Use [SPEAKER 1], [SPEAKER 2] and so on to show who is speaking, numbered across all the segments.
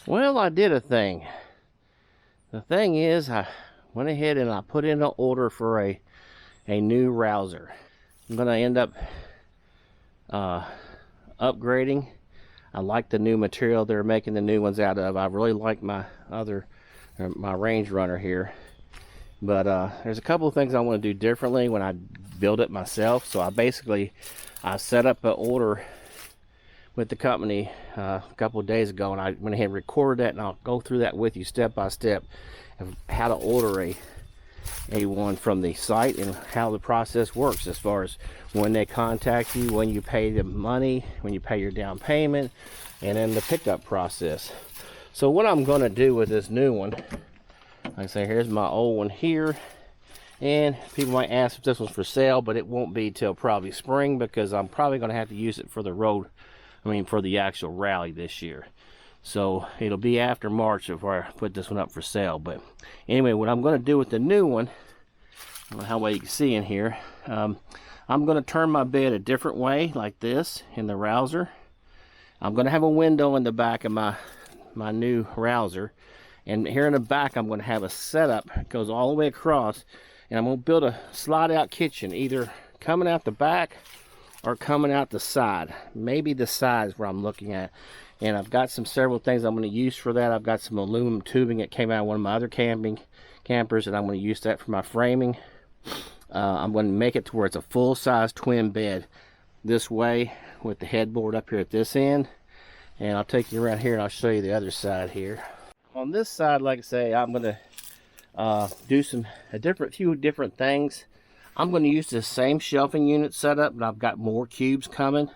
[SPEAKER 1] Well, I did a thing. The thing is, I went ahead and I put in an order for a new Rouser. I'm gonna end up upgrading. I like the new material they're making the new ones out of. I really like my Range Runner here, but there's a couple of things I want to do differently when I build it myself. So I set up an order with the company a couple of days ago, and I went ahead and recorded that, and I'll go through that with you step by step of how to order a one from the site and how the process works as far as when they contact you, when you pay the money, when you pay your down payment, and then the pickup process. So what I'm going to do with this new one, like I say, here's my old one here, and people might ask if this one's for sale, but it won't be till probably spring, because I'm probably going to have to use it for the road, for the actual rally this year. So it'll be after March before I put this one up for sale. But anyway, what I'm going to do with the new one, I don't know how well you can see in here, I'm going to turn my bed a different way, like this in the Rouser. I'm going to have a window in the back of my new Rouser, and here in the back I'm going to have a setup that goes all the way across, and I'm going to build a slide out kitchen, either coming out the back or coming out the side. Maybe the side is where I'm looking at. And I've got several things I'm going to use for that. I've got some aluminum tubing that came out of one of my other campers, and I'm going to use that for my framing. I'm going to make it to where it's a full-size twin bed this way, with the headboard up here at this end. And I'll take you around here and I'll show you the other side here. On this side, like I say, I'm going to do a few different things. I'm going to use the same shelving unit setup, but I've got more cubes coming.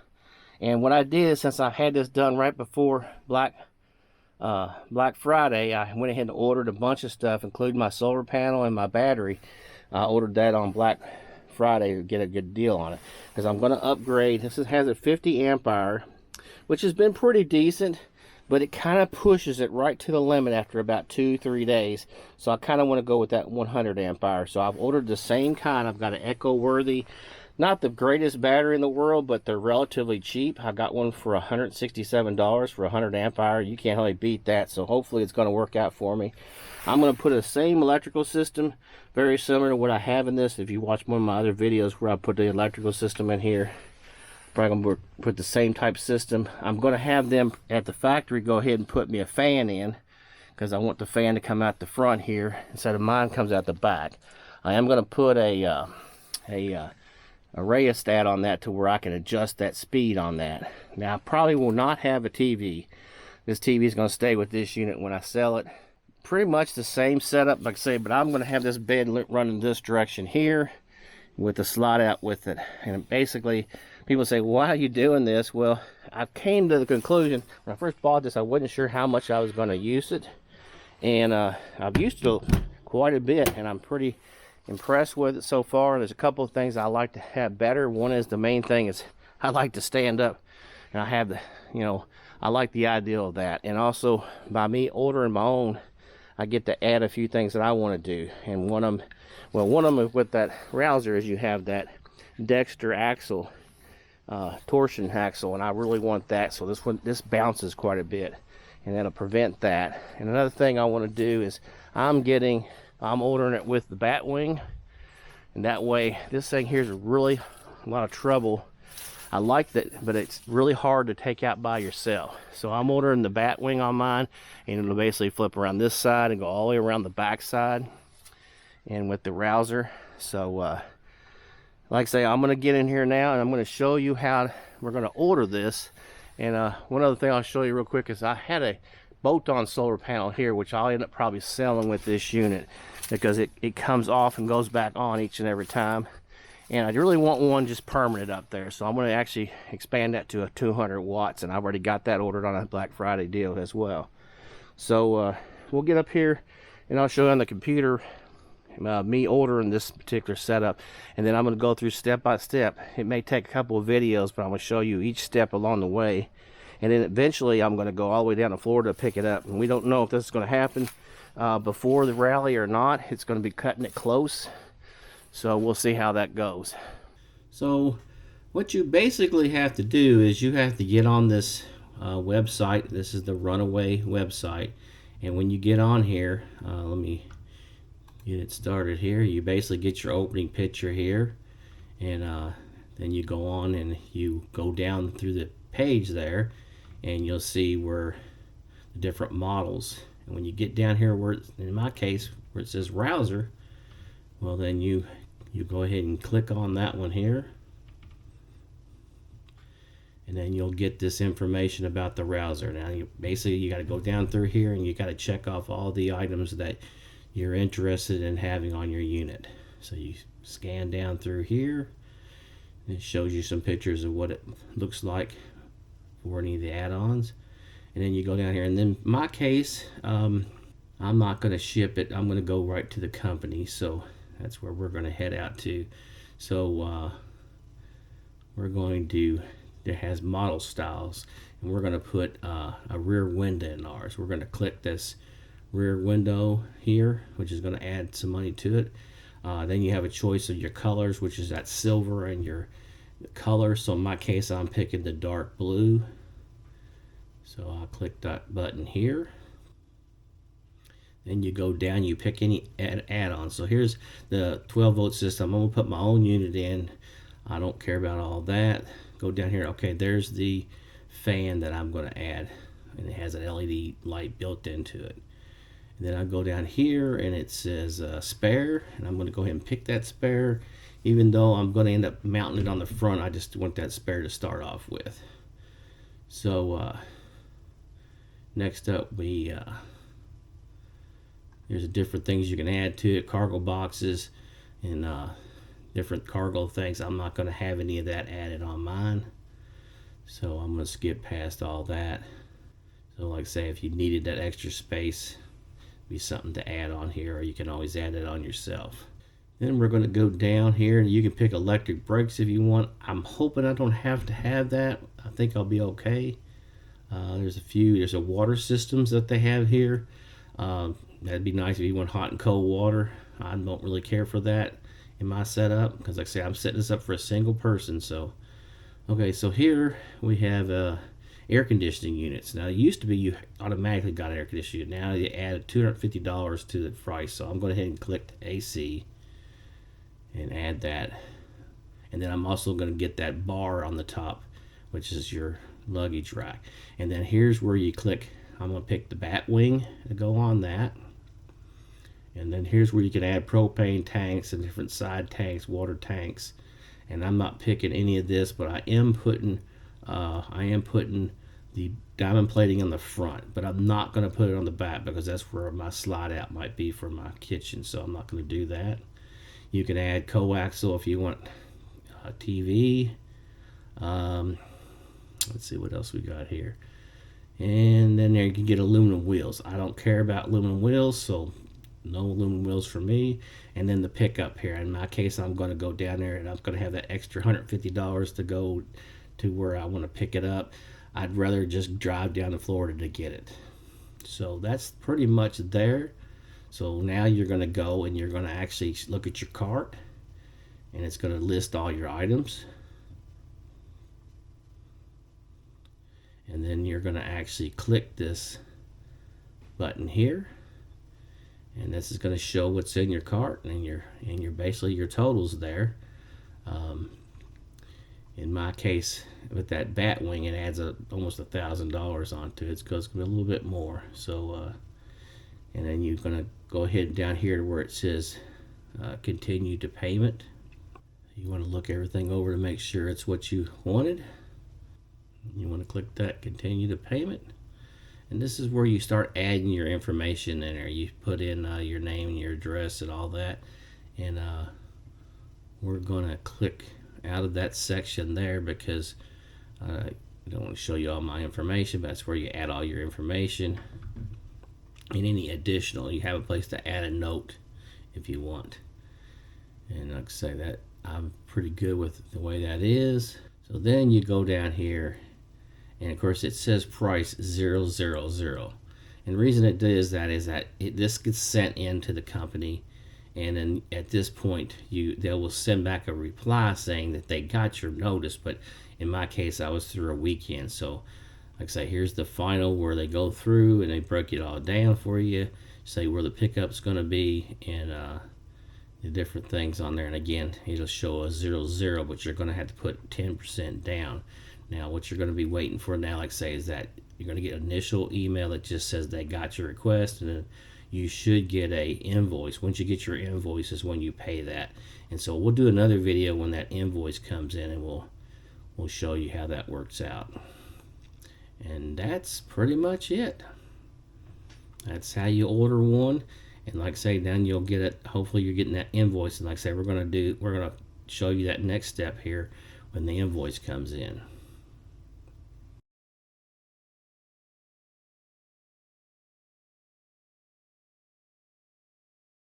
[SPEAKER 1] And what I did, since I had this done right before Black Friday, I went ahead and ordered a bunch of stuff, including my solar panel and my battery. I ordered that on Black Friday to get a good deal on it, because I'm going to upgrade. This has a 50 amp hour, which has been pretty decent, but it kind of pushes it right to the limit after about 2-3 days. So I kind of want to go with that 100 amp hour. So I've ordered the same kind. I've got an Echo Worthy, not the greatest battery in the world, but they're relatively cheap. I got one for $167 for 100 amp hour. You can't really beat that, so hopefully it's going to work out for me. I'm going to put the same electrical system, very similar to what I have in this. If you watch one of my other videos where I put the electrical system in here, probably going to put the same type system. I'm going to have them at the factory go ahead and put me a fan in, because I want the fan to come out the front here instead of mine comes out the back. I am going to put a rheostat on that to where I can adjust that speed on that. Now I probably will not have a TV. This TV is going to stay with this unit when I sell it. Pretty much the same setup, like I say, but I'm going to have this bed running this direction here with the slide out with it. And basically, people say, why are you doing this? Well, I came to the conclusion when I first bought this, I wasn't sure how much I was going to use it, and I've used it quite a bit, and I'm pretty impressed with it so far. There's a couple of things I like to have better. One is, the main thing is, I like to stand up, and I have the, I like the idea of that. And also, by me ordering my own, I get to add a few things that I want to do. And one of them with that Rouser is you have that Dexter axle, torsion axle, and I really want that. So this bounces quite a bit, and that'll prevent that. And another thing I want to do is I'm ordering it with the bat wing, and that way this thing here is really a lot of trouble. I like that, but it's really hard to take out by yourself. So I'm ordering the bat wing on mine, and it'll basically flip around this side and go all the way around the back side, and with the Rouser. So like I say, I'm going to get in here now, and I'm going to show you how we're going to order this. And one other thing I'll show you real quick is I had a bolt-on solar panel here, which I'll end up probably selling with this unit, because it comes off and goes back on each and every time. And I really want one just permanent up there, so I'm going to actually expand that to a 200 watts, and I've already got that ordered on a Black Friday deal as well. So we'll get up here, and I'll show you on the computer me ordering this particular setup, and then I'm going to go through step by step. It may take a couple of videos, but I'm going to show you each step along the way, and then eventually I'm going to go all the way down to Florida to pick it up. And we don't know if this is going to happen before the rally or not. It's going to be cutting it close, so we'll see how that goes. So what you basically have to do is you have to get on this website. This is the Runaway website, and when you get on here, let me get it started here. You basically get your opening picture here, and then you go on and you go down through the page there, and you'll see where the different models. And when you get down here where in my case where it says Rouser, well then you go ahead and click on that one here, and then you'll get this information about the Rouser. Now you got to go down through here and you got to check off all the items that you're interested in having on your unit. So you scan down through here, and it shows you some pictures of what it looks like for any of the add-ons. And then you go down here, and then in my case, I'm not going to ship it. I'm going to go right to the company, so that's where we're going to head out to. So we're going to, it has model styles, and we're going to put a rear window in ours. We're going to click this rear window here, which is going to add some money to it. Then you have a choice of your colors, which is that silver and your color. So in my case, I'm picking the dark blue. So I'll click that button here. Then you go down, you pick any add-on. So here's the 12-volt system. I'm going to put my own unit in. I don't care about all that. Go down here. Okay, there's the fan that I'm going to add, and it has an LED light built into it. And then I go down here and it says spare, and I'm going to go ahead and pick that spare. Even though I'm going to end up mounting it on the front, I just want that spare to start off with. So next up, there's different things you can add to it, cargo boxes and different cargo things. I'm not going to have any of that added on mine, so I'm going to skip past all that. So like I say, if you needed that extra space, be something to add on here, or you can always add it on yourself. Then we're going to go down here, and you can pick electric brakes if you want. I'm hoping I don't have to have that. I think I'll be okay. There's a water systems that they have here. That'd be nice if you want hot and cold water. I don't really care for that in my setup, because like I say, I'm setting this up for a single person. So okay, so here we have air conditioning units. Now it used to be you automatically got an air conditioning unit. Now they added $250 to the price, so I'm going to go ahead and click AC and add that. And then I'm also going to get that bar on the top, which is your luggage rack. And then here's where you click. I'm going to pick the bat wing to go on that. And then here's where you can add propane tanks and different side tanks, water tanks. And I'm not picking any of this, but I am putting the diamond plating on the front, but I'm not going to put it on the back because that's where my slide out might be for my kitchen, so I'm not going to do that. You can add coaxial if you want TV. Let's see what else we got here. And then there you can get aluminum wheels. I don't care about aluminum wheels, so no aluminum wheels for me. And then the pickup here. In my case, I'm going to go down there and I'm going to have that extra $150 to go to where I want to pick it up. I'd rather just drive down to Florida to get it. So that's pretty much there. So now you're going to go and you're going to actually look at your cart, and it's going to list all your items. And then you're going to actually click this button here, and this is going to show what's in your cart and your basically your totals there. In my case, with that bat wing, it adds almost $1,000 onto it. It's going to be a little bit more. So, and then you're going to go ahead down here to where it says continue to payment. You want to look everything over to make sure it's what you wanted. You want to click that continue to payment, and this is where you start adding your information in there. You put in your name and your address and all that, and we're going to click out of that section there because I don't want to show you all my information, but that's where you add all your information. And any additional, you have a place to add a note if you want. And like I say, that I'm pretty good with the way that is. So then you go down here, and of course it says price 000. And the reason it does that is that this gets sent in to the company, and then at this point they will send back a reply saying that they got your notice. But in my case, I was through a weekend, so Like I say, here's the final where they go through and they break it all down for you, say where the pickup's going to be, and the different things on there. And again, it'll show a 0, but you're going to have to put 10% down. Now what you're going to be waiting for now, like I say, is that you're going to get an initial email that just says they got your request, and then you should get a invoice. Once you get your invoice is when you pay that. And so we'll do another video when that invoice comes in, and we'll show you how that works out. And that's pretty much it. That's how you order one. And like I say, then you'll get it. Hopefully you're getting that invoice. And like I say, we're gonna show you that next step here when the invoice comes in.